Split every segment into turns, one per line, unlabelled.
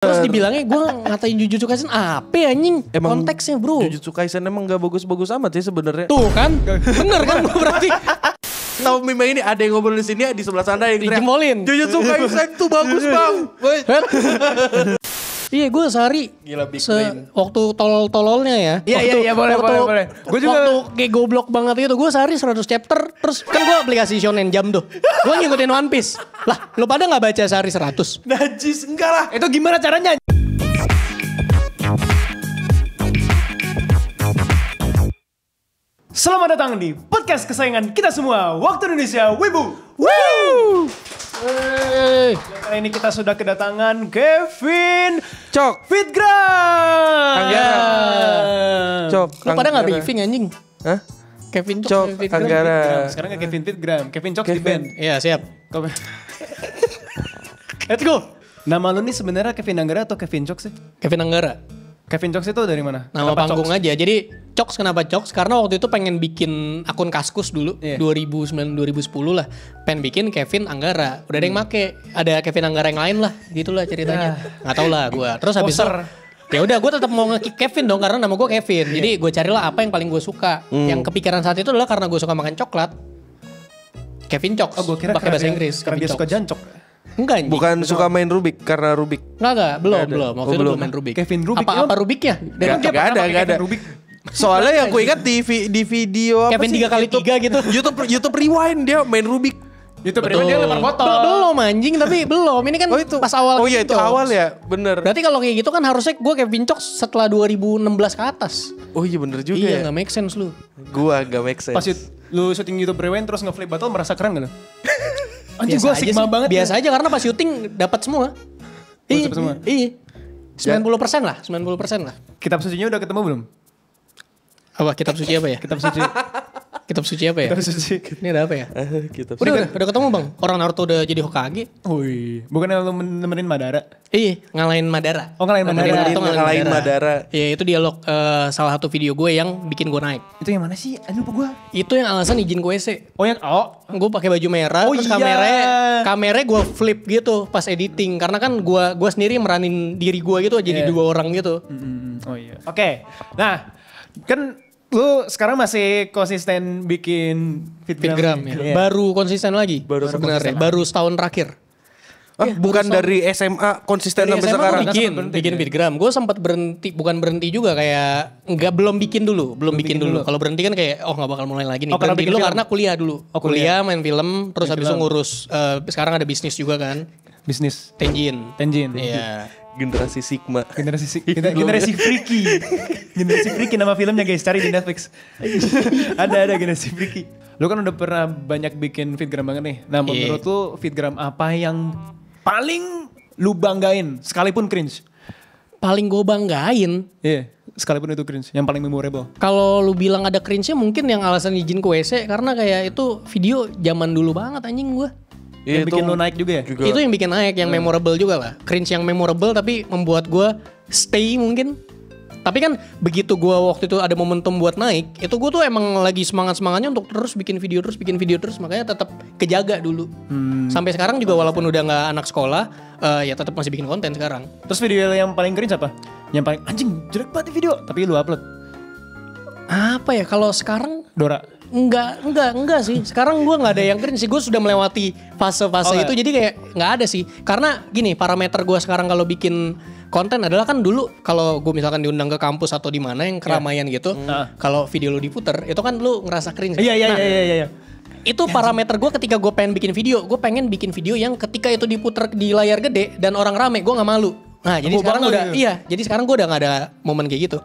Terus dibilangnya gue ngatain Jujutsu Kaisen apa ya anjing?
Emang
konteksnya bro.
Jujutsu Kaisen emang gak bagus-bagus amat sih sebenarnya.
Tuh kan, bener kan gue berarti.
Tahu meme ini ada yang ngobrol di sini di sebelah sana yang teriak,
dijemolin.
Jujutsu Kaisen tuh bagus bang.
Iya gue sehari
Gila, big
waktu tolol-tololnya ya.
Iya boleh.
Gue juga waktu kayak goblok banget itu gue sehari 100 chapter. Terus kan gue aplikasi Shonen Jump tuh. Gue ngikutin One Piece. Lah lu pada gak baca sehari 100?
Najis enggak lah.
Itu gimana caranya? Selamat datang di podcast kesayangan kita semua, Waktu Indonesia Wibu.
Woo!
Kali ini kita sudah kedatangan Kevin
Cok
Fitgram.
Anggara. Cok
Lu pada gak briefing anjing?
Hah?
Kevin
Cok
Fitgram.
Anggara.
Sekarang gak Kevin Fitgram, Kevin Cok di band.
Iya siap.
Let's go. Nama lu nih sebenarnya Kevin Anggara atau Kevin Cok sih?
Kevin Anggara.
Kevin Cok itu dari mana?
Nama
Kenapa
panggung
Coks?
aja. Jadi Coks kenapa Coks? Karena waktu itu pengen bikin akun Kaskus dulu.
Iya.
2009-2010 lah. Pengen bikin Kevin Anggara. Udah ada yang make. Ada Kevin Anggara yang lain lah. Gitulah ceritanya. Nggak tau lah gue. Terus habis itu. Ya udah gue tetap mau nge-kick Kevin dong. Karena nama gue Kevin. Jadi gue carilah apa yang paling gue suka. Yang kepikiran saat itu adalah karena gue suka makan coklat. Kevin Coks.
Oh gue kira
pakai bahasa Inggris.
karena
Kevin
dia suka
Coks.
jancok.
Enggak anjing.
Bukan suka main Rubik karena Rubik.
Enggak. Belum. Waktu
Oh,
itu
belum.
belum main Rubik.
Kevin Rubik,
Apa Rubiknya?
Gak ada.
Rubik.
Soalnya yang gue ingat di video apa
Kevin
sih?
3x3 gitu.
YouTube Rewind dia main Rubik.
Itu berarti dia lempar botol.
Belum anjing tapi belum. Ini kan
Oh itu
pas awal.
Oh iya
gitu.
itu awal ya, bener.
Berarti kalau kayak gitu kan harusnya gue Kevin Coks setelah 2016 ke atas.
Oh iya bener juga
Iya
ya.
gak make sense lu.
Gua gak make sense.
Pas lu syuting YouTube Rewind terus nge-flip bottle merasa keren gak lu? Anjing
Biasa
gue
aja
sigma
sih.
banget.
Biasa aja karena pas syuting dapat semua. Iya.
dapat semua?
Iya. 90% lah. 90% lah.
Kitab sucinya udah ketemu belum?
Apa kitab suci apa ya?
Kitab suci.
Kitab suci apa ya?
Kitab suci.
Ini ada apa ya?
Kita
Udah ketemu bang. Orang Naruto udah jadi Hokage.
Wih, bukannya lu nemenin Madara?
Iya, ngalahin Madara.
Oh ngalahin Madara.
Naruto
ngalahin Madara.
Iya, itu dialog salah satu video gue yang bikin gue naik.
Itu yang mana sih? Aduh lupa gue.
Itu yang alasan izin gue WC.
Oh yang
Gue pakai baju merah,
Oh
terus
iya.
kameranya gue flip gitu pas editing. Karena kan gue sendiri meranin diri gue gitu jadi
Iya.
dua orang gitu.
Oh iya. Oke. Nah, kan lu sekarang masih konsisten bikin
Fitgram ya.
Iya.
Baru konsisten lagi.
Baru
sebenarnya. Baru setahun terakhir.
bukan dari SMA konsisten
Dari
sampai
SMA
sekarang.
gue bikin Fitgram. Gue sempat berhenti, bukan berhenti juga kayak belum bikin dulu. Kalau berhenti kan kayak gak bakal mulai lagi nih.
Oh, karena
Berhenti
bikin
dulu
film.
karena kuliah dulu.
Oh, kuliah.
Main film, terus habis itu ngurus. Sekarang ada bisnis juga kan.
Bisnis.
Tenjin.
Iya.
Generasi Sigma.
Generasi Freaky. Generasi Freaky nama filmnya guys, cari di Netflix. ada Generasi Freaky. Lu kan udah pernah banyak bikin Fitgram banget nih. Nah menurut lu Fitgram apa yang paling lu banggain sekalipun cringe?
Paling gue banggain.
Iya, sekalipun itu cringe, yang paling memorable.
Kalau lu bilang ada cringe-nya mungkin yang alasan izin ke WC. Karena kayak itu video zaman dulu banget anjing gue.
Yang bikin lu naik juga ya?
Itu yang bikin naik, yang memorable juga lah. Cringe yang memorable tapi membuat gue stay mungkin. Tapi kan begitu gue waktu itu ada momentum buat naik, itu gue tuh emang lagi semangatnya untuk terus bikin video terus, makanya tetap kejaga dulu. Sampai sekarang juga walaupun udah nggak anak sekolah, ya tetap masih bikin konten sekarang.
Terus video yang paling cringe apa? Yang paling anjing jelek banget video, tapi lu upload.
Apa ya kalau sekarang?
Dora.
Enggak sih. Sekarang gue nggak ada yang cringe sih. Gue sudah melewati fase-fase itu. Jadi kayak nggak ada sih. Karena gini, parameter gue sekarang kalau bikin konten adalah kan dulu kalau gue misalkan diundang ke kampus atau di mana yang keramaian gitu, kalau video lu diputer, itu kan lu ngerasa cringe.
Iya.
Itu parameter gue ketika gue pengen bikin video. Gue pengen bikin video yang ketika itu diputer di layar gede dan orang rame, gue nggak malu. Nah jadi sekarang udah, jadi sekarang gue udah nggak ada momen kayak gitu.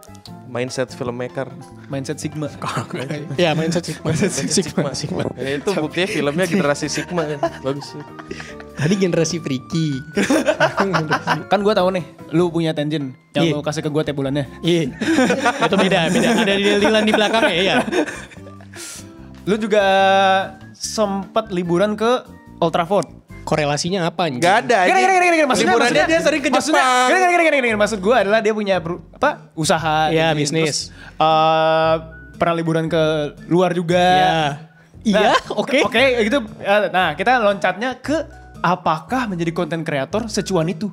Mindset filmmaker.
Mindset Sigma.
Ya mindset Sigma.
Ya, itu buktinya filmnya generasi Sigma kan. Bagus.
Tadi generasi freaky.
Kan gue tahu nih, lu punya Tenjin yang lu kasih ke gue tiap bulannya.
Iya. Itu beda. Ada deal-dealan di belakangnya ya.
Lu juga sempat liburan ke Old Trafford.
Korelasinya apa nih?
Gak ada. Liburannya dia sering ke Jepang.
Maksud gue adalah dia punya usaha.
Ya,
gitu.
bisnis.
Terus, pernah liburan ke luar juga.
Iya, oke.
Oke, gitu. Nah, kita loncatnya ke apakah menjadi konten kreator secuan itu?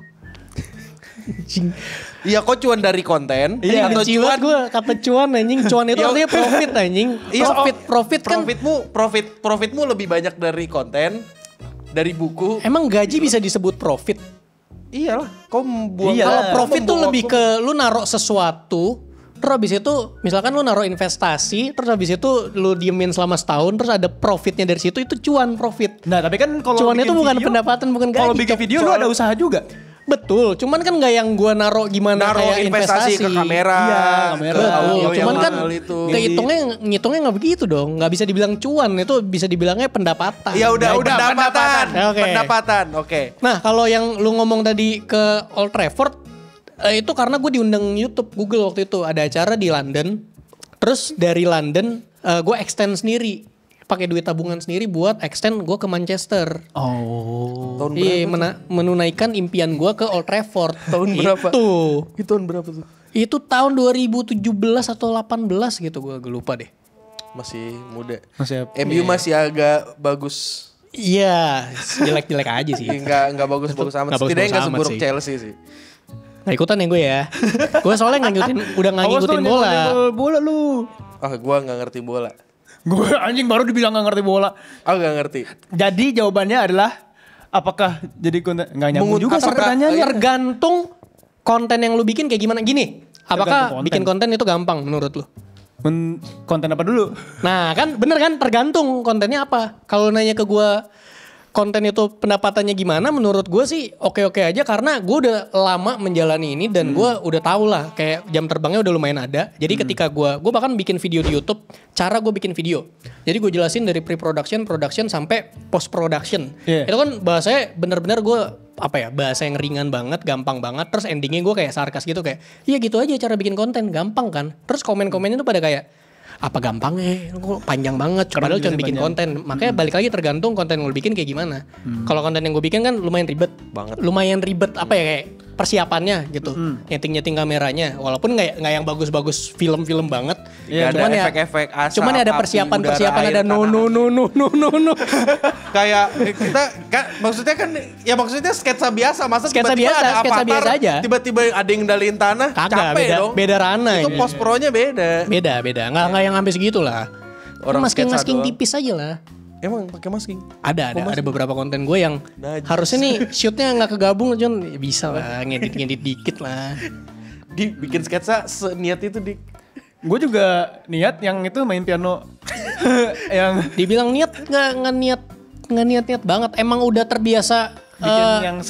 Iya, kok cuan dari konten?
Iya,
atau
benci banget gue kata cuan anjing. Cuan itu artinya profit anjing.
Iya,
Profit kan.
Profitmu lebih banyak dari konten, dari buku.
Emang gaji bisa disebut profit?
Iyalah, kau membuang.
Iya.
Kalau profit tuh
membuang
lebih
waktu.
ke lu naruh sesuatu, terus habis itu misalkan lu naruh investasi, terus habis itu lu diemin selama setahun, terus ada profitnya dari situ, itu cuan profit.
Nah tapi kan kalau
Cuan
bikin
itu bukan
video,
pendapatan, bukan gaji.
kalau bikin
Cok.
video lu ada usaha juga.
Betul, cuman kan nggak yang gua naruh gimana
Naruh
kayak
investasi ke kamera,
Iya, kamera.
ke audio
Betul, cuman
yang
kan
mahal itu.
ngitungnya nggak begitu dong, nggak bisa dibilang cuan, itu bisa dibilangnya pendapatan.
Ya udah pendapatan.
Oke.
Pendapatan, oke.
Nah kalau yang lu ngomong tadi ke Old Trafford, itu karena gue diundang YouTube Google waktu itu ada acara di London, terus dari London gue extend sendiri, pakai duit tabungan sendiri buat extend gue ke Manchester.
Oh.
Tahun
Iya,
berapa?
menunaikan impian gue ke Old Trafford.
Tahun berapa?
Itu
Tahun berapa tuh?
Itu tahun 2017 atau 18 gitu, gue lupa deh.
Masih muda.
Masih
MU masih agak bagus.
Iya, jelek-jelek aja sih.
Enggak bagus-bagus amat.
Nggak bagus-bagus
Setidaknya enggak
amat
seburuk
sih.
Chelsea sih.
Nggak ikutan ya gue ya. Gue soalnya udah nggak ngikutin bola.
Bola lu.
Ah, gua enggak ngerti bola.
Gue anjing baru dibilang gak ngerti bola.
Aku enggak ngerti.
Jadi jawabannya adalah apakah jadi konten nggak nyambung juga sih
apakah-
pertanyaannya.
Tergantung konten yang lu bikin kayak gimana. Gini, apakah
Tergantung konten.
bikin konten itu gampang menurut lu?
Konten apa dulu?
Nah kan bener kan, tergantung kontennya apa. Kalau nanya ke gue konten itu pendapatannya gimana, menurut gue sih oke-oke aja, karena gue udah lama menjalani ini dan gue udah tau lah kayak jam terbangnya udah lumayan ada. Jadi ketika gue bahkan bikin video di YouTube, cara gue bikin video. Jadi gue jelasin dari pre-production, production sampai post-production.
Iya.
Itu kan bahasanya bener-bener gue bahasa yang ringan banget, gampang banget. Terus endingnya gue kayak sarkas gitu, kayak iya gitu aja cara bikin konten, gampang kan. Terus komen-komennya tuh pada kayak apa gampangnya, kok panjang banget, padahal cuma bikin konten. Makanya balik lagi tergantung konten yang lu bikin kayak gimana. Kalau konten yang gue bikin kan lumayan ribet
Banget.
lumayan ribet apa ya, kayak persiapannya gitu, nyeting kameranya, walaupun nggak yang bagus-bagus film-film banget.
Iya, ada
cuman ya
efek-efek asap,
cuman ada
api,
persiapan
udara,
ada
air,
no.
Kayak kita kan maksudnya sketsa biasa, masa
Sketsa
tiba-tiba
biasa,
ada
sketsa
avatar,
biasa aja.
tiba-tiba ada yang ngendaliin tanah,
Kagak,
capek dong.
beda ranah
Itu
ini.
post pro-nya beda.
beda nggak yang sampai segitu lah.
Orang sketsa
Masking
doang.
tipis aja lah.
Emang pakai masking?
Ada beberapa konten gue yang
Najis.
harusnya nih shootnya nggak kegabung, John. Bisa lah, ngedit dikit lah.
Bikin sketsa seniat itu dik.
Gue juga niat yang itu main piano. Yang
Dibilang niat nggak niat banget. Emang udah terbiasa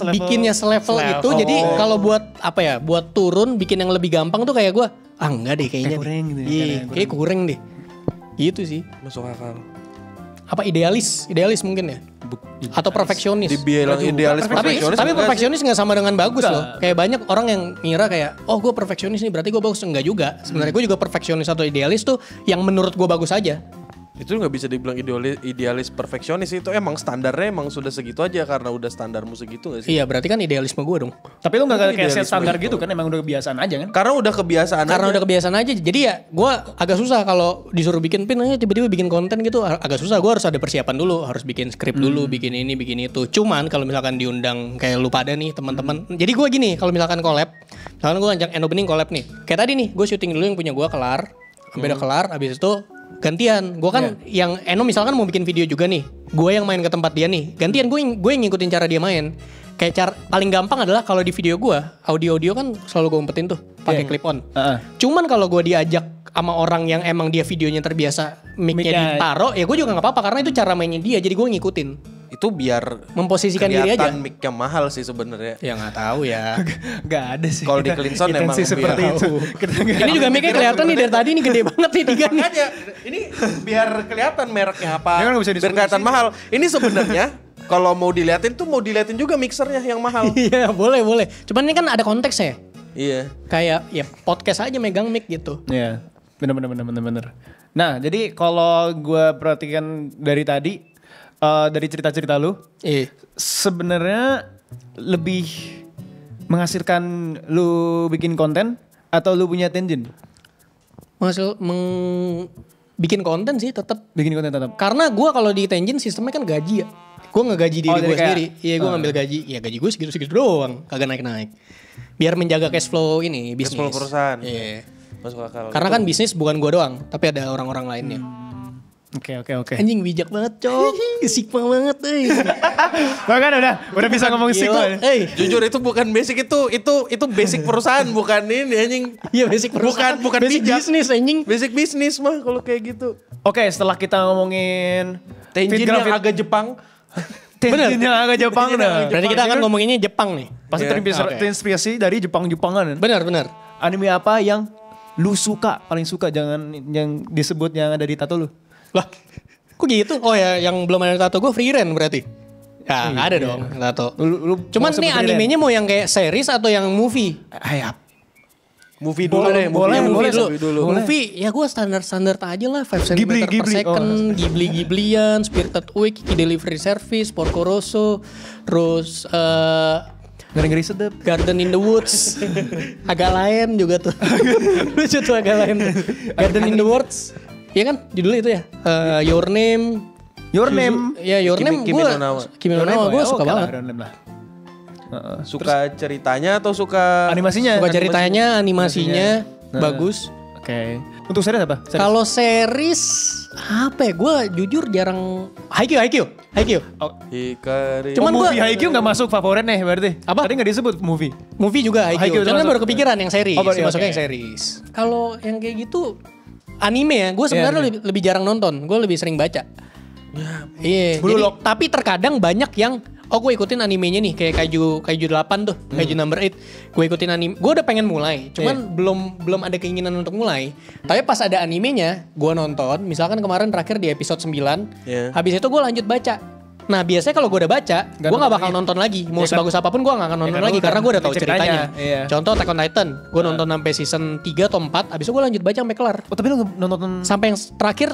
bikinnya selevel itu. Jadi kalau buat buat turun bikin yang lebih gampang tuh kayak gue, enggak deh kayaknya.
kurang gitu ya,
Iya, kayak kurang deh. Gitu sih.
Masuk akal.
Apa idealis mungkin ya? Atau perfeksionis?
Dibilang idealis perfeksionis.
Tapi
enggak
perfeksionis nggak sama dengan bagus
Enggak.
loh. Kayak banyak orang yang ngira kayak, oh gue perfeksionis nih berarti gue bagus. Enggak juga. Sebenarnya gue juga perfeksionis atau idealis tuh yang menurut gue bagus aja.
sih. Itu nggak bisa dibilang idealis perfeksionis, itu emang standarnya emang sudah segitu aja karena udah standarmu segitu gak sih?
Iya berarti kan idealisme gue dong.
tapi lu nggak kayak set
Idealisme
standar
itu.
gitu kan, emang udah kebiasaan aja kan?
Karena udah kebiasaan
Karena
aja.
udah kebiasaan aja. Jadi ya gue agak susah kalau disuruh bikin pin aja tiba-tiba bikin konten gitu, agak susah. Gue harus ada persiapan dulu, harus bikin skrip dulu, bikin ini, bikin itu. Cuman kalau misalkan diundang kayak lu pada nih teman-teman. Jadi gue gini, kalau misalkan collab, misalkan gue ngajak Endo Bening collab nih. Kayak tadi nih, gue syuting dulu yang punya gue kelar, sampai udah kelar, abis itu gantian. Gue kan yang Eno misalkan mau bikin video juga nih, gue yang main ke tempat dia nih. Gantian gue yang ngikutin cara dia main. Kayak cara paling gampang adalah kalau di video gue, audio kan selalu gue umpetin tuh pakai clip on. Cuman kalau gue diajak sama orang yang emang dia videonya terbiasa mic-nya
Mic-nya.
ditaruh, ya gue juga nggak apa-apa karena itu cara mainnya dia. Jadi gue ngikutin,
Itu biar
memposisikan diri aja.
kelihatan mic-nya mahal sih sebenarnya.
Ya nggak tahu ya.
Gak ada sih.
Kalau di Clinton emang
intensi seperti
biar
itu.
Ini juga mic-nya kelihatan nih dari tadi nih, gede banget nih tiga nih.
Makanya ini biar kelihatan mereknya apa,
Ini kan nggak bisa
biar
disebut
kelihatan
di sini.
mahal. Ini sebenarnya kalau mau diliatin juga mixernya yang mahal.
Iya boleh. Cuman ini kan ada konteksnya.
Iya.
Kayak ya podcast aja megang mic gitu.
Iya, bener. Nah, jadi kalau gue perhatikan dari tadi, dari cerita-cerita lu,
Iya.
sebenarnya lebih menghasilkan lu bikin konten atau lu punya tenjen?
Bikin konten sih tetap.
Bikin konten tetap.
Karena gue kalau di Tenjin sistemnya kan gaji ya. Gue ngegaji diri
Oh,
gue
jadi kayak-
sendiri. Iya gue ngambil gaji. Ya gaji gue segitu-segitu doang. Kagak naik-naik. Biar menjaga cash flow ini bisnis.
Cash flow perusahaan.
Iya.
Masuk akal.
Karena kan bisnis bukan gue doang, tapi ada orang-orang lainnya.
Oke.
Anjing bijak banget, Cok. Sigma banget,
Bahkan udah bisa ngomong Sigma.
Jujur itu bukan basic, itu basic perusahaan, bukan ini anjing.
Iya, basic perusahaan.
Bukan
basic
bijak.
bisnis anjing.
Basic bisnis mah kalau kayak gitu.
Oke, setelah kita ngomongin
Tenjin yang agak Jepang.
Tenjin yang agak Jepang dah.
Berarti kita akan ngomonginnya Jepang nih.
Pasti terinspirasi dari Jepang-Jepangan.
Benar.
Anime apa yang lu suka, paling suka, jangan yang disebut yang ada di tato lu.
Lah, kok gitu? Oh ya, yang belum ada tato gue Free Ren berarti. Ya, nggak ada dong tato. Cuman nih animenya mau yang kayak series atau yang movie?
Ayap.
Movie dulu deh,
boleh
dulu.
Movie, ya gue standar aja lah. 5 cm per second, Ghibli-Ghiblian, Spirited Away, Kiki Delivery Service, Porco Rosso, terus
ngeri-ngeri sedep.
Garden in the Woods. Agak lain juga tuh. Lucu tuh agak lain. Garden in the Woods. Iya kan judulnya itu ya. Your Name.
Your Name.
Ya Your Name gue. Kimi no Nawa gue suka banget.
Suka ceritanya atau suka
animasinya?
Suka ceritanya, animasinya bagus.
Oke. Untuk series apa?
Kalau series apa ya? Gue jujur jarang. Haikyuu.
Hikari.
Cuman
movie Haikyuu nggak masuk favorit nih berarti.
Apa?
Tadi nggak disebut movie.
Movie juga Haikyuu. Cuman baru kepikiran yang series. Masuknya yang series. Kalau yang kayak gitu anime ya, gue sebenarnya lebih jarang nonton. Gue lebih sering baca. Iya. Jadi, tapi terkadang banyak yang gue ikutin animenya nih kayak Kaiju 8 tuh, Kaiju number 8. Gue ikutin anime. Gue udah pengen mulai, cuman belum ada keinginan untuk mulai. Tapi pas ada animenya, gue nonton. Misalkan kemarin terakhir di episode 9. Habis itu gue lanjut baca. Nah biasanya kalau gue udah baca, gue gak bakal nonton lagi. Mau sebagus apapun gue gak akan nonton lagi karena gue udah tahu ceritanya. Contoh Attack on Titan, gue nonton sampai season 3 atau 4, abis itu gue lanjut baca sampai kelar.
Oh tapi lu nonton
sampai yang terakhir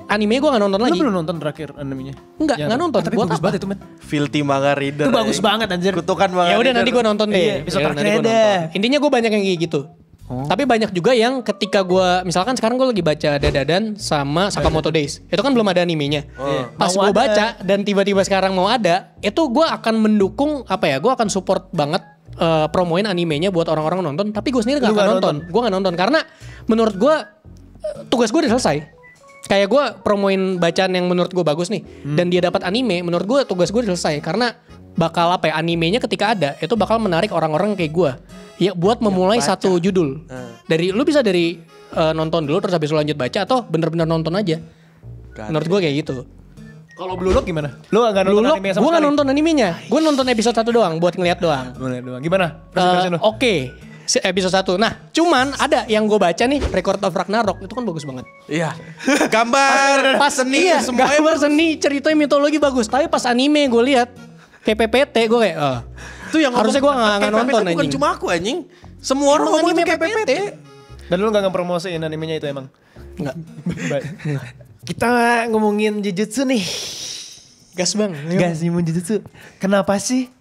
anime gue gak nonton lagi.
Lu belum nonton terakhir animenya?
Enggak nonton.
Tapi bagus banget itu men.
Filthy manga reader.
Itu bagus banget anjir.
Kutukan manga reader.
Ya udah nanti gue nonton deh.
Episode terakhir deh.
Intinya gue banyak yang kayak gitu. Tapi banyak juga yang ketika gue, misalkan sekarang gue lagi baca Dadadan sama Sakamoto Days. Itu kan belum ada animenya. Pas gue baca dan tiba-tiba sekarang mau ada, itu gue akan mendukung gue akan support banget promoin animenya buat orang-orang nonton. Tapi gue sendiri gak akan nonton. Gue gak nonton karena menurut gue tugas gue udah selesai. Kayak gue promoin bacaan yang menurut gue bagus nih, dan dia dapat anime, menurut gue tugas gue udah selesai. Karena bakal animenya ketika ada itu bakal menarik orang-orang kayak gue. Ya buat memulai satu judul. Lu bisa dari nonton dulu terus habis lu lanjut baca atau bener-bener nonton aja. Menurut gue kayak gitu.
Kalau Blue Lock gimana? Lu gak nonton anime sama sekali?
Gue gak nonton animenya. Gue nonton episode 1 doang buat ngeliat doang.
Gimana?
Oke. Episode 1. Nah, cuman ada yang gue baca nih, Record of Ragnarok itu kan bagus banget.
Iya. Gambar,
pas seni, gambar seni, ceritanya mitologi bagus. Tapi pas anime gue lihat kayak PPT gue kayak
itu yang
harusnya gue gak nonton anjing.
Bukan cuma aku anjing. Semua orang ngomong kayak PPT.
Dan lu gak ngepromosiin animenya itu emang?
Enggak.
Kita ngomongin Jujutsu nih.
Gas bang.
Gas ngomongin Jujutsu. Kenapa sih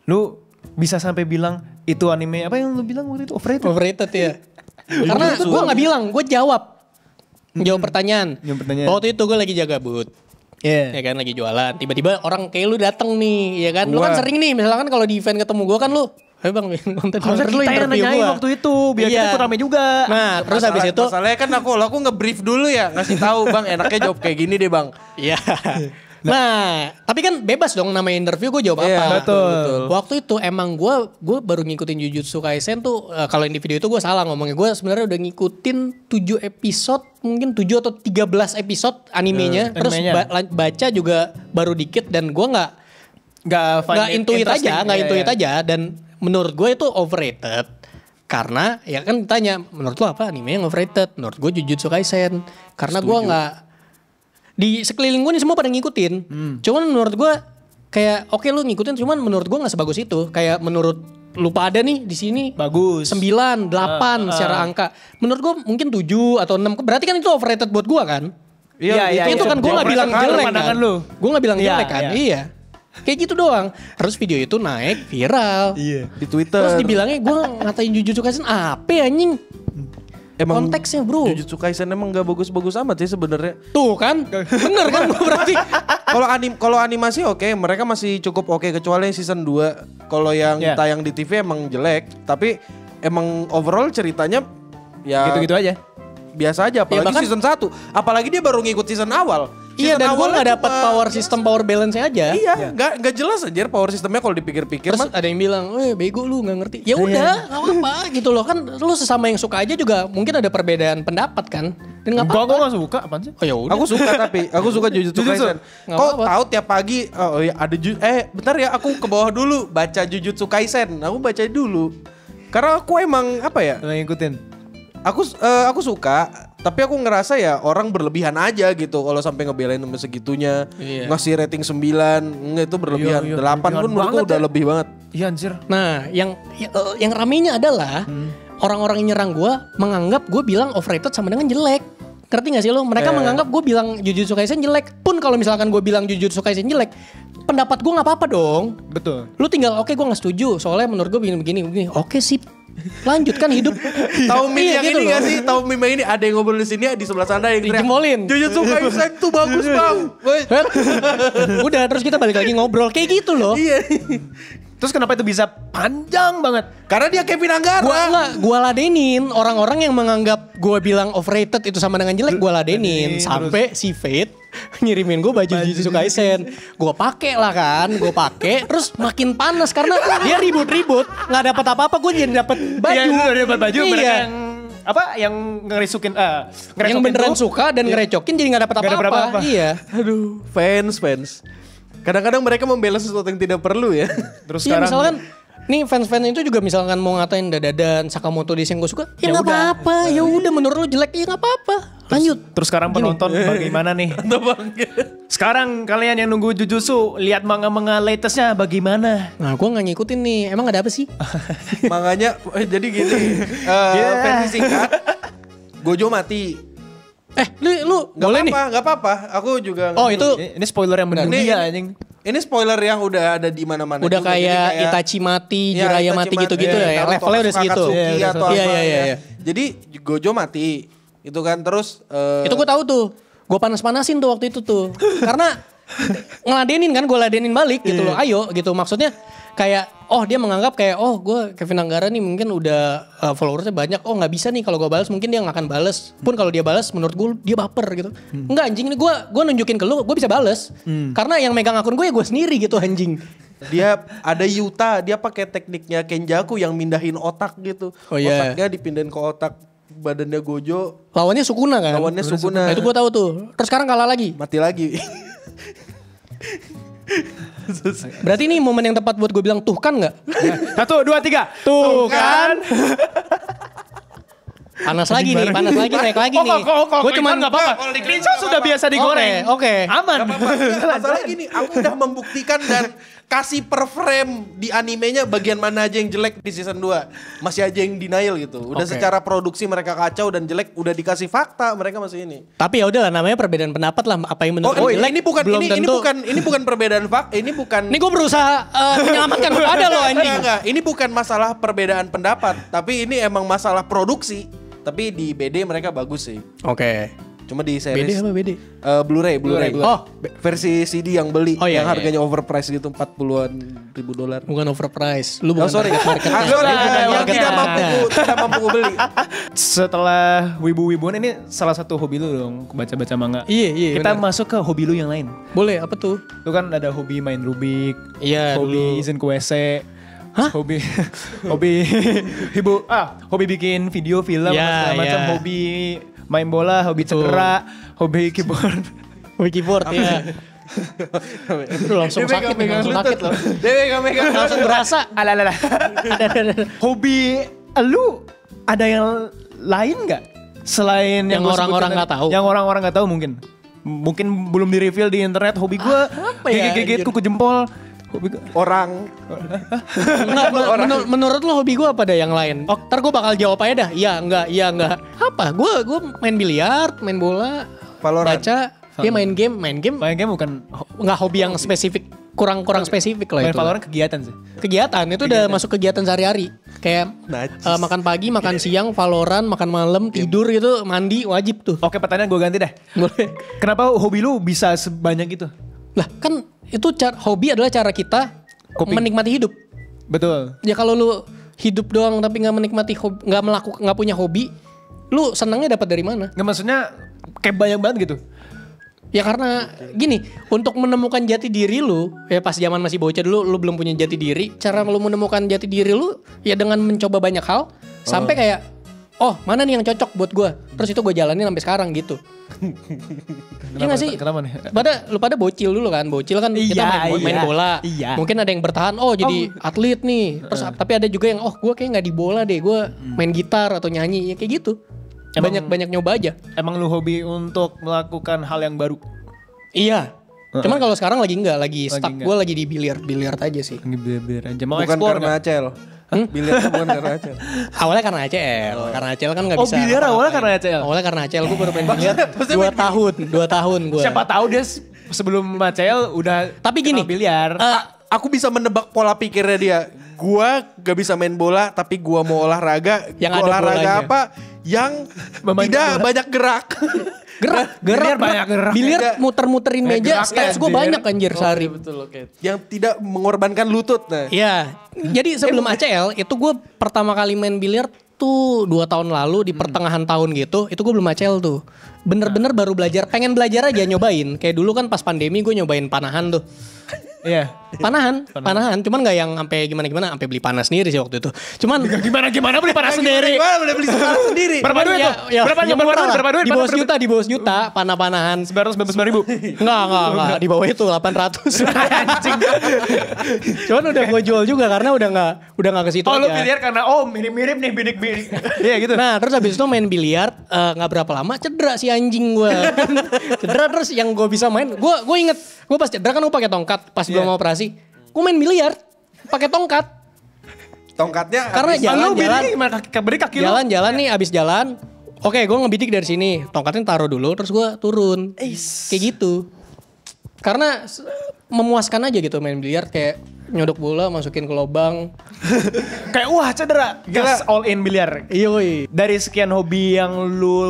lu bisa sampai bilang itu anime apa yang lu bilang waktu itu overrated?
Overrated ya. Karena gue gak bilang, gue jawab pertanyaan. Waktu itu gue lagi jaga booth. Ya kan lagi jualan. Tiba-tiba orang kayak lu dateng nih, ya kan. Lu kan sering nih, misalkan kalau di event ketemu gue kan lu, ayo bang, konten
harusnya kita yang nanyain waktu itu, biar kita ikut rame juga.
Nah, terus habis itu
masalahnya kan aku nge-brief dulu ya, ngasih tahu bang, enaknya jawab kayak gini deh bang.
Iya. Nah, tapi kan bebas dong namanya interview gue jawab apa.
Betul.
Waktu itu emang gue baru ngikutin Jujutsu Kaisen tuh, kalau yang di video itu gue salah ngomongnya. Gue sebenarnya udah ngikutin 7 episode, mungkin 7 atau 13 episode animenya. Terus baca juga baru dikit dan gue nggak intuit aja. Dan menurut gue itu overrated. Karena ya kan ditanya, menurut lo apa anime yang overrated? Menurut gue Jujutsu Kaisen. Karena gue nggak, di sekeliling gue nih semua pada ngikutin. Cuman menurut gue kayak oke lu ngikutin, cuman menurut gue nggak sebagus itu. Kayak menurut lu pada nih di sini
bagus
9, 8 secara angka. Menurut gue mungkin 7 atau 6. Berarti kan itu overrated buat gue kan?
Iya.
Itu kan gue nggak bilang jelek kan? Gue nggak bilang jelek kan? Iya. Kayak gitu doang. Terus video itu naik viral.
Iya.
Di Twitter.
Terus dibilangnya gue ngatain Jujutsu Kaisen apa anjing?
emang
konteksnya bro.
Jujutsu Kaisen emang gak bagus-bagus amat sih sebenarnya.
Tuh kan, bener kan berarti.
Kalau animasi oke, mereka masih cukup oke kecuali yang season 2. Kalau yang tayang di TV emang jelek, tapi emang overall ceritanya ya
Gitu-gitu aja.
biasa aja, apalagi
bahkan-
season 1. Apalagi dia baru ngikut season awal.
Iya,
Season
dan gue
awalnya
gak dapet
cuma-
power system, power balance aja.
Iya, nggak jelas aja power sistemnya kalau dipikir-pikir
Terus
mah.
ada yang bilang, bego lu gak ngerti. Ya udah, gak apa-apa gitu loh. Kan lu sesama yang suka aja juga mungkin ada perbedaan pendapat kan. Dan gak
Gue
apa-apa.
gak suka, apaan sih?
Oh ya udah.
Aku suka tapi aku suka Jujutsu Kaisen.
Nggak
Kok
apa-apa.
tahu tiap pagi oh ya ada bentar ya aku ke bawah dulu baca Jujutsu Kaisen. Aku baca dulu. Karena aku emang apa ya?
Lo ngikutin.
Aku suka, tapi aku ngerasa ya orang berlebihan aja gitu kalau sampai ngebelain sampai segitunya.
Iya.
Ngasih rating 9, enggak itu berlebihan.
Iya,
8 pun
berlebihan
menurutku
banget
udah
ya.
lebih banget.
Iya anjir.
Nah, yang ramenya adalah orang-orang yang nyerang gue menganggap gue bilang overrated sama dengan jelek. Ngerti gak sih lo? Mereka menganggap gue bilang Jujutsu Kaisen jelek. Pun kalau misalkan gue bilang Jujutsu Kaisen jelek, pendapat gue gak apa-apa dong.
Betul.
Lu tinggal oke gue gak setuju. Soalnya menurut gue begini. Oke sip. Lanjutkan hidup.
Tahu meme
Iya,
yang
gitu
ini
loh.
gak sih? Tahu meme ini ada yang ngobrol di sini di sebelah sana yang teriak,
Dijemolin.
Jujutsu Kaisen tuh bagus bang.
Udah terus kita balik lagi ngobrol kayak gitu loh.
Iya.
Terus kenapa itu bisa panjang banget?
Karena dia Kevin Anggara.
Gua ladenin orang-orang yang menganggap gua bilang overrated itu sama dengan jelek, gua ladenin sampai si Fate ngirimin gua baju Jujutsu Kaisen. Gua pakai lah kan, terus makin panas karena dia ribut-ribut, nggak dapat apa-apa, gua jadi dapat baju.
Iya, lu udah dapat baju, mereka
Iya.
yang apa? Yang ngerisukin
Yang beneran suka dan ngerecokin jadi nggak dapat
Nggak dapet
apa-apa.
apa-apa.
Iya.
Aduh, fans. Kadang-kadang mereka membela sesuatu yang tidak perlu ya.
Terus
Iya
sekarang
misalkan nih fans-fans itu juga misalkan mau ngatain Dadadan, Sakamoto Daisy yang gue suka, ya nggak apa-apa, ya udah menurut lu jelek ya nggak apa-apa, lanjut.
Terus sekarang penonton bagaimana nih? Sekarang kalian yang nunggu Jujutsu, lihat manga-manga latestnya bagaimana?
Nah gue nggak ngikutin nih, emang ada apa sih?
Makanya jadi gini, versi singkat, Gojo mati.
Lu
Gak
boleh nih.
apa-apa, gak apa-apa. Aku juga.
Oh itu
Ini spoiler yang mendunia anjing.
Ini spoiler yang udah ada di mana-mana.
udah
juga. Jadi
kayak Itachi mati, Jiraiya mati gitu-gitu ya,
Naruto,
levelnya udah segitu.
Akatsuki atau
Iya,
apa
iya,
ya.
iya.
Jadi Gojo mati. Itu kan terus.
Itu gue tahu tuh, gue panas-panasin tuh waktu itu tuh, karena ngeladenin kan, gue ladenin balik gitu loh, ayo gitu maksudnya. Kayak, dia menganggap kayak, gue Kevin Anggara nih mungkin udah followersnya banyak. Nggak bisa nih kalau gue balas, mungkin dia nggak akan balas. Pun kalau dia balas, menurut gue dia baper gitu. Enggak anjing, ini gue nunjukin ke lu, gue bisa balas. Karena yang megang akun gue ya gue sendiri gitu anjing.
Dia ada Yuta, dia pakai tekniknya Kenjaku yang mindahin otak gitu.
Oh, iya.
Otaknya dipindahin ke otak badannya Gojo,
Lawannya Sukuna kan?
lawannya Sukuna.
Nah, itu gue tahu tuh. Terus sekarang kalah lagi.
Mati lagi.
Berarti ini momen yang tepat buat gue bilang tuh kan nggak?
1, 2, 3. Tuh kan.
Panas lagi nih, naik lagi nih.
Gue cuman nggak apa-apa. Kalau di screenshot sudah biasa digoreng.
Oke.
Aman.
Masalahnya gini, aku udah membuktikan dan kasih per frame di animenya bagian mana aja yang jelek di season 2. Masih aja yang denial gitu. Udah
Oke.
secara produksi mereka kacau dan jelek, udah dikasih fakta, mereka masih ini.
Tapi ya udahlah, namanya perbedaan pendapat lah. Apa yang menurut
Oh,
lu jelek
ini bukan
belum tentu.
ini bukan perbedaan fakta, ini bukan
Ini gue berusaha menyelamatkan lu ada lo anjing.
Enggak, ini bukan masalah perbedaan pendapat, tapi ini emang masalah produksi. Tapi di BD mereka bagus sih.
Oke.
Cuma di
BD
series
apa BD?
Blu-ray.
Oh,
Versi CD yang beli
Oh, iya,
yang
iya.
harganya overpriced gitu 40-an ribu dolar.
bukan overprice. Lu
Oh
bukan
sorry,
target marketnya.
sorry,
Bukan
yang
marketnya.
tidak mampu beli.
Setelah wibu-wibuan ini salah satu hobi lu dong, baca-baca manga.
Iya,
Kita
benar.
masuk ke hobi lu yang lain.
Boleh, apa tuh?
Lu kan ada hobi main Rubik,
Iya,
hobi
dulu.
izin ke WC,
Hah?
hobi hobi bikin video film
Ya,
segala macam,
ya.
hobi main bola, hobi
Betul.
cedera, hobi keyboard.
Keyboard ya. Aduh, langsung sakit nih, langsung sakit loh.
Dia megang
Langsung berasa.
Alah. Hobi lu ada yang lain nggak selain
Yang
gua
orang-orang
sebutin
nggak
tadi?
tahu.
Yang orang-orang nggak tahu mungkin belum di reveal di internet. Hobi gue
apa ya,
gigit
anjir?
kuku jempol. Hobi gua,
orang.
Enggak, menurut lo hobi gue apa ada yang lain? Ntar gue bakal jawab aja dah. Iya enggak. Apa? Gue main biliar, main bola,
Valorant.
baca, dia main game.
main game bukan
Nggak hobi yang spesifik, kurang spesifik lah
main
itu.
Valorant kegiatan sih.
Kegiatan itu udah masuk kegiatan sehari-hari. Kayak makan pagi, makan siang, Valorant, makan malam, tidur gitu, mandi wajib tuh.
Oke, pertanyaan gue ganti deh.
Boleh.
Kenapa hobi lu bisa sebanyak itu?
Lah kan itu hobi adalah cara kita menikmati hidup.
Betul.
Ya kalau lu hidup doang tapi nggak menikmati hobi, nggak punya hobi, lu senangnya dapat dari mana?
Nggak, maksudnya kayak banyak banget gitu.
Ya karena gini, untuk menemukan jati diri lu, ya pas zaman masih bocah dulu lu belum punya jati diri, cara lu menemukan jati diri lu ya dengan mencoba banyak hal sampai kayak mana nih yang cocok buat gue, terus itu gue jalanin sampai sekarang gitu. Iya gak sih?
Kenapa nih?
Lu pada bocil dulu kan, bocil kan kita main bola.
Iya.
Mungkin ada yang bertahan, jadi atlet nih. Terus tapi ada juga yang gue kayak nggak di bola deh, gue main gitar atau nyanyi, ya kayak gitu. Banyak nyoba aja.
Emang lu hobi untuk melakukan hal yang baru?
Iya. Cuman kalau sekarang lagi stuck. Gue lagi di biliar aja sih.
Lagi biliar aja. Mau
bukan
explore
karena Acel. Biliarnya bukan karena Acel.
Awalnya karena ACL. Karena ACL kan gak bisa.
Oh, biliar awalnya karena ACL?
Awalnya karena ACL. Gue baru main biliar 2 tahun gue.
Siapa tahu dia sebelum ACL udah
tapi gini,
biliar.
Aku bisa menebak pola pikirnya dia. Gua gak bisa main bola tapi gua mau olahraga.
Yang
gua
ada
olahraga
bolanya.
apa? Yang tidak banyak gerak.
Gerak
banyak gerak.
Biliar muter-muterin meja, steps gue banyak anjir sehari.
Betul, oke. Yang tidak mengorbankan lutut. Nah.
Iya. Jadi sebelum ACL itu gue pertama kali main biliar tuh 2 tahun lalu di pertengahan tahun gitu. Itu gue belum ACL tuh. Bener-bener baru pengen belajar aja nyobain. Kayak dulu kan pas pandemi gue nyobain panahan tuh.
Iya.
Panahan. Cuman gak yang sampai gimana, sampai beli panas sendiri sih waktu itu. Cuman
gimana beli panas sendiri?
Gimana boleh beli panas sendiri?
Berapa duit tuh? Berapa duit?
Di bawah sejuta panah-panahan.
999.000.
Enggak, di bawah itu 800.
Anjing.
Cuman udah gue jual juga karena udah nggak ke situ aja.
Lu biliar karena mirip-mirip nih binik-binik. Iya gitu.
Nah, terus habis itu main biliar nggak berapa lama cedera si anjing gue. Cedera terus yang gue bisa main, gue inget gue pas cedera kan gue pakai tongkat pas belum operasi. Gue main biliar pakai tongkat.
Tongkatnya
karena jalan nih abis jalan. Oke, gue ngebidik dari sini. Tongkatnya taruh dulu terus gue turun. Kayak gitu. Karena memuaskan aja gitu main biliar, kayak nyodok bola masukin ke lubang.
Kayak wah cedera. Gas all in biliar.
Iya.
Dari sekian hobi yang lu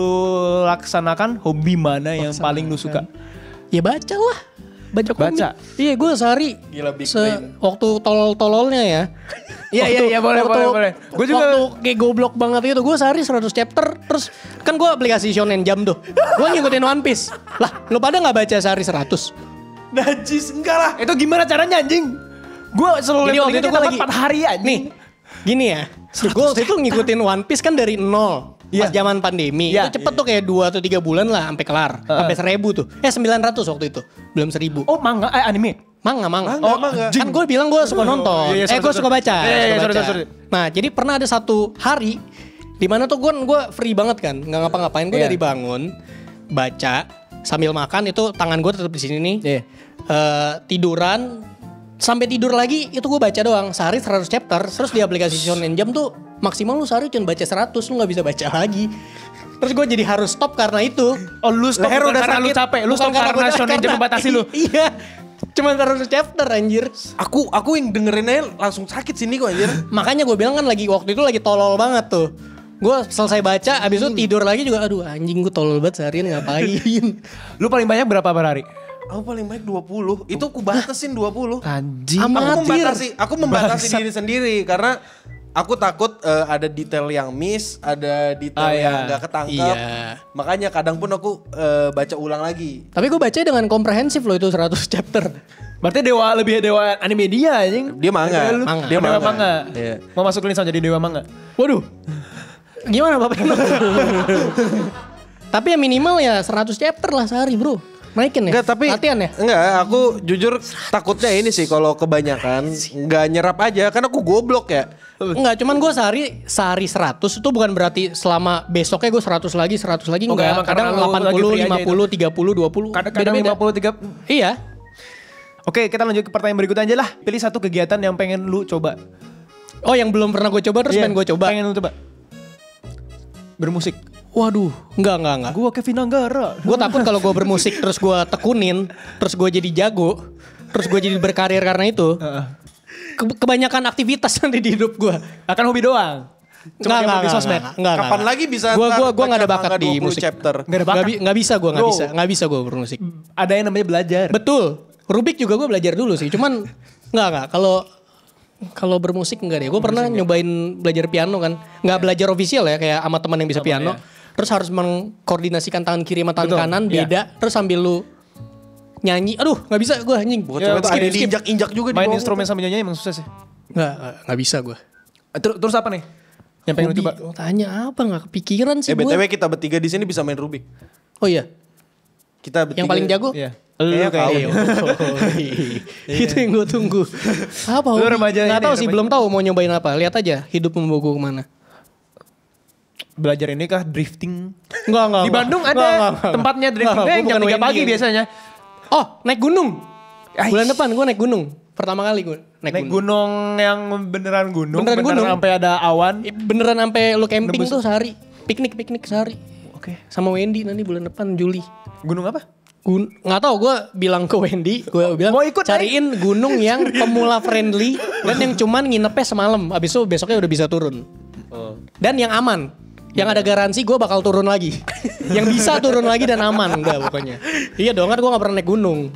laksanakan, hobi mana yang paling lu suka?
Ya baca lah. Baca. Iya, gue sehari.
Gila, big
waktu tolol-tololnya ya.
Iya boleh.
Gue juga waktu kayak goblok banget itu, gue sehari 100 chapter. Terus kan gue aplikasi Shonen Jump tuh. Gue ngikutin One Piece. Lah, lu pada nggak baca sehari 100?
Najis, enggak lah.
Itu gimana caranya anjing? Gue selalu
jadi waktu itu gue lagi
4 hari anjing.
Nih, gini ya. Gue waktu itu ngikutin One Piece kan dari nol. Pas zaman pandemi. Itu cepet tuh kayak 2 atau 3 bulan lah sampai kelar. Sampai 1000 tuh. 900 waktu itu. Belum 1000.
Oh, manga anime.
Manga.
Manga.
Kan gue bilang gue suka nonton. Gue suka baca.
Sorry.
Nah, jadi pernah ada satu hari dimana tuh gue free banget kan, nggak ngapa-ngapain. Gue dari bangun baca sambil makan, itu tangan gue tetap di sini nih. Tiduran sampai tidur lagi itu gue baca doang sehari 100 chapter. Terus di aplikasi Shonen Jump tuh maksimal lu sehari cuma baca 100, lu nggak bisa baca lagi. Terus gue jadi harus stop karena itu.
Oh, lu stop karena lu capek. Lu stop karena Shonen Jump membatasi lu.
Iya. Cuma 100 chapter anjir.
Aku yang dengerinnya langsung sakit sini kok anjir.
Makanya gue bilang kan waktu itu lagi tolol banget tuh. Gue selesai baca abis itu tidur lagi juga. Aduh anjing, gue tolol banget seharian ngapain.
Lu paling banyak berapa per hari?
Aku paling banyak 20. Itu aku batasin 20.
Anjing.
Aku membatasi diri sendiri karena aku takut ada detail yang miss, ada detail yang gak ketangkep.
Iya.
Makanya kadang pun aku baca ulang lagi.
Tapi gue baca dengan komprehensif loh itu 100 chapter.
Berarti lebih dewa anime dia anjing.
Dia manga.
Dia manga.
Iya.
Mau masuk Linsan jadi dewa manga.
Waduh. Gimana Bapak? Tapi ya minimal ya 100 chapter lah sehari bro. Naikin ya?
Enggak, tapi
latihan ya?
Enggak, aku jujur takutnya ini sih kalau kebanyakan enggak nyerap aja kan aku goblok ya.
Enggak, cuman gue sehari 100 itu bukan berarti selama besoknya gue 100 lagi enggak. Kadang 80, 50, 30, 20.
Kadang 50, 30.
Iya.
Oke, kita lanjut ke pertanyaan berikutnya aja lah. Pilih satu kegiatan yang pengen lu coba.
Oh, yang belum pernah gue coba terus pengen gue coba.
Pengen lu coba. Bermusik.
Waduh, enggak.
Gua Kevin Anggara.
Gue takut kalau gue bermusik terus gue tekunin, terus gue jadi jago, terus gue jadi berkarir karena itu. kebanyakan aktivitas nanti di hidup gue.
Akan hobi doang. Cuma
Nggak,
di sosmed.
Kapan lagi bisa
Gue nggak ada bakat
baca
di
20
musik.
chapter.
Nggak ada bakat.
Nggak bisa gue, nggak bisa gue bermusik.
Ada yang namanya belajar.
Betul. Rubik juga gue belajar dulu sih. Cuman nggak. Kalau bermusik enggak deh. Gue pernah nyobain belajar piano kan. Nggak belajar official ya, kayak sama teman yang bisa piano. Terus harus mengkoordinasikan tangan kiri sama tangan kanan beda. Terus sambil lu nyanyi, aduh nggak bisa gue anjing.
Coba tuh ada diinjak-injak juga di
Main
bawah.
instrumen sambil nyanyi emang susah sih.
Nggak bisa gue.
Terus apa nih? Yang pengen lu coba?
Tanya apa nggak kepikiran sih gue.
BTW kita bertiga di sini bisa main Rubik.
Oh iya.
Kita bertiga.
Yang paling jago?
Iya.
Kayaknya kau.
Itu yang gue tunggu. Apa?
Lu remaja
Nggak
ini,
tahu sih,
remaja.
belum tahu mau nyobain apa. Lihat aja hidup membawa gue kemana.
Belajar ini kah drifting?
Enggak.
Di Bandung ada tempatnya drifting
Nggak,
yang
gua
jam
bukan
3 pagi
Wendy.
biasanya.
Oh, naik gunung.
Ais.
Bulan depan gue naik gunung. Pertama kali gue
Naik gunung yang beneran gunung.
Beneran gunung.
Sampai ada awan.
Beneran sampai lu camping
Nembus.
tuh sehari. Piknik sehari.
Oke.
Sama Wendy nanti bulan depan Juli.
Gunung apa?
Nggak tahu, gue bilang ke Wendy, gue bilang
Mau ikut,
cariin gunung yang pemula friendly dan yang cuman nginepnya semalam. Abis itu besoknya udah bisa turun. Dan yang aman. Yang ada garansi gue bakal turun lagi. Yang bisa turun lagi dan aman udah pokoknya. Iya dong, kan gue gak pernah naik gunung.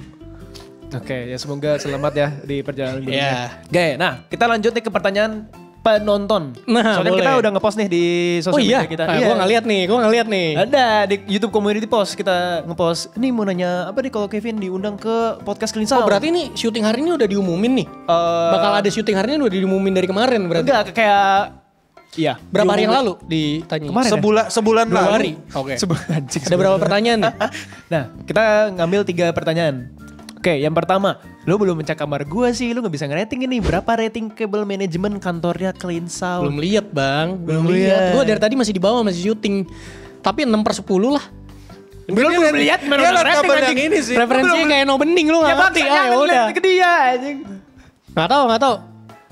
Oke, ya semoga selamat ya di perjalanan
Iya.
gunungnya. Oke, nah kita lanjut nih ke pertanyaan penonton.
Nah,
Soalnya
boleh.
kita udah ngepost nih di
Oh
sosial
iya,
media kita.
gue ngeliat nih.
Ada di YouTube Community Post kita ngepost. Ini mau nanya apa nih kalau Kevin diundang ke podcast Clean Sound?
Oh berarti nih syuting hari ini udah diumumin nih? Bakal ada syuting hari ini udah diumumin dari kemarin berarti?
Enggak, kayak iya.
Berapa hari yang lalu ditanya?
Kemarin ya?
Sebulan
2
lalu.
hari. Oke.
Anjing.
Ada berapa pertanyaan nih?
Nah, kita ngambil 3 pertanyaan. Oke, yang pertama, lu belum ngecek kamar gua sih, lu gak bisa ngerating ini. Berapa rating kabel manajemen kantornya Clean Sound?
Belum lihat bang, belum
Belum
lihat.
lihat.
Gue dari tadi masih di bawah, masih syuting. Tapi 6/10 lah.
Belum lihat,
Dia liat kabel yang ini sih.
Referensinya kayak no bening lu
Ya
gak ngerti.
makanya
Ya udah.
ke dia anjing.
Nggak tahu.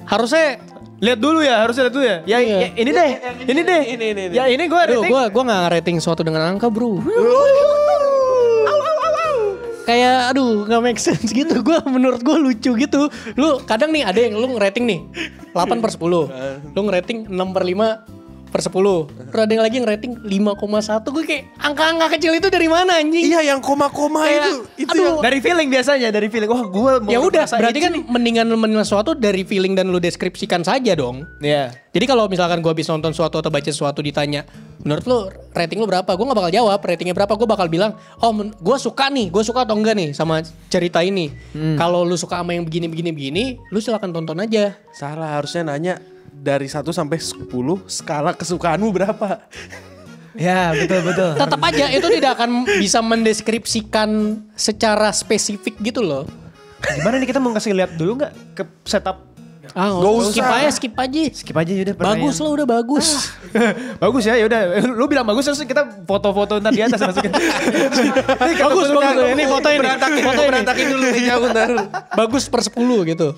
Harusnya
Lihat dulu ya, harusnya lihat dulu ya. Ya,
Iya.
ya, ini deh.
Ini.
Ya ini gua
Aduh,
rating.
gue gak rating suatu dengan angka bro. Kayak aduh gak make sense gitu. Menurut gue lucu gitu. Lu kadang nih ada yang lu ngerating nih 8/10. Lu ngerating 6/5/10. Terus ada yang lagi ngerating 5,1. Gue kayak angka-angka kecil itu dari mana anjing?
Iya yang koma-koma
Kayak,
itu
aduh.
yang
Dari feeling biasanya, dari feeling. Wah, gua mau
Ya udah,
ngerasain
berarti kan
sih.
mendingan lu menilai sesuatu dari feeling dan lu deskripsikan saja dong.
Iya.
Jadi kalau misalkan gue habis nonton sesuatu atau baca sesuatu ditanya, menurut lu rating lu berapa? Gue gak bakal jawab ratingnya berapa. Gue bakal bilang, oh gue suka atau enggak nih sama cerita ini. Kalau lu suka sama yang begini, lu silakan tonton aja.
salah, harusnya nanya dari 1 sampai 10 skala kesukaanmu berapa?
Ya, betul.
Tetap aja itu tidak akan bisa mendeskripsikan secara spesifik gitu loh.
Gimana nih, kita mau kasih lihat dulu nggak ke setup?
Ah,
Gak
skip
usah.
aja, skip aja.
Skip aja yaudah.
Bagus lah, udah bagus.
Bagus ya, yaudah. Lu bilang bagus, terus kita foto-foto ntar di atas masukin.
Bagus. Ini foto ini. Foto ini.
Berantakin dulu meja bentar.
Bagus per 10 gitu.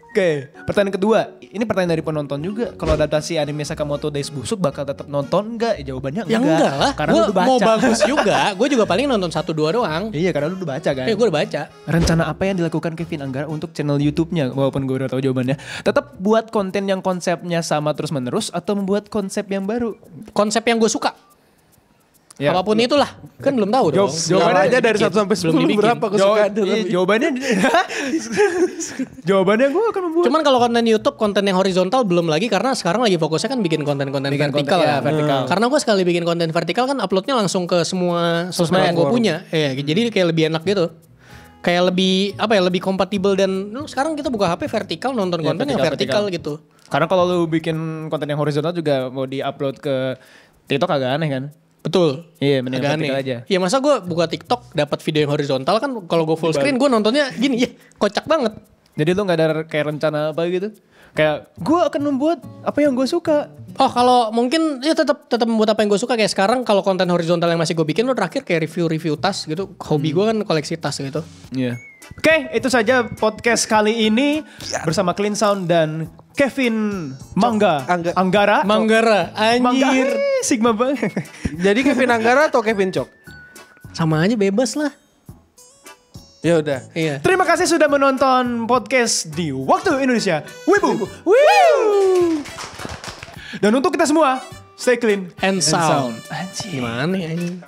Oke, pertanyaan kedua. Ini pertanyaan dari penonton juga. Kalau adaptasi anime Sakamoto Days Busuk bakal tetap nonton nggak? Jawabannya
Ya enggak lah.
Karena
Gua
lu udah baca.
mau bagus juga. Gue juga paling nonton 1-2 doang.
Iya, karena lu udah baca kan.
Ya gue udah baca.
Rencana apa yang dilakukan Kevin Anggara untuk channel YouTube-nya? Walaupun gue udah tahu jawabannya. Tetap buat konten yang konsepnya sama terus-menerus atau membuat konsep yang baru?
Konsep yang gue suka.
Ya.
Apapun itulah. Kan belum tahu dong.
Jawabannya aja dari 1 sampai 10 berapa kesukaan
Iya, jawabannya jawabannya gue akan membuat.
Cuman kalau konten YouTube, konten yang horizontal belum lagi karena sekarang lagi fokusnya kan bikin konten-konten
Bikin
vertikal
konten, ya,
kan.
vertikal.
Karena gue sekali bikin konten vertikal kan uploadnya langsung ke semua sosmed yang gue punya. Jadi kayak lebih enak gitu. Kayak lebih lebih kompatibel dan sekarang kita buka HP vertikal nonton konten yang vertikal gitu.
Karena kalau lu bikin konten yang horizontal juga mau di-upload ke TikTok agak aneh kan?
Betul.
Iya, mending
Agak
vertikal
aneh.
aja.
Ya masa gue buka TikTok dapat video yang horizontal kan kalau gue full screen gue nontonnya gini ya kocak banget.
Jadi lu gak ada kayak rencana apa gitu? Kayak gue akan membuat apa yang gue suka.
Oh kalau mungkin ya tetap membuat apa yang gue suka kayak sekarang kalau konten horizontal yang masih gue bikin lo terakhir kayak review tas gitu. Hobi gue kan koleksi tas gitu.
Iya. Oke, itu saja podcast kali ini bersama Clean Sound dan Kevin Anggara.
Manggara anjir.
Sigma banget.
Jadi Kevin Anggara atau Kevin Cok?
Sama aja bebas lah.
Ya udah.
Iya.
Terima kasih sudah menonton podcast di Waktu Indonesia Wibu. Dan untuk kita semua, stay clean
And sound.
Anjing.
Gimana ya ini?